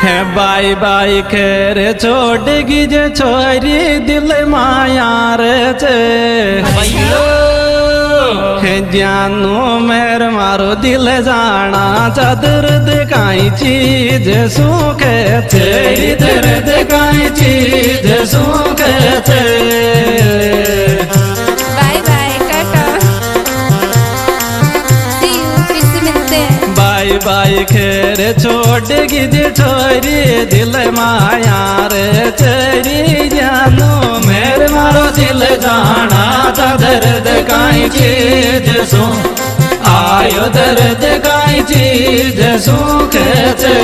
है by by Kher छोड़गी जे छोरी दिल माया रे छे है जानू मेर मारो दिल जाना दर्द काई चीज सुख छे दर्द काई चीज सुख छे। Bye bye tata, see you, फिर से मिलते हैं। बाय बाय खेर छोड़गी जे छोरी दिल माया रे तेरी जानू मेर मारो दिल जाना दर्द काई चीज सु आयो दर्द काई चीज सुख छे।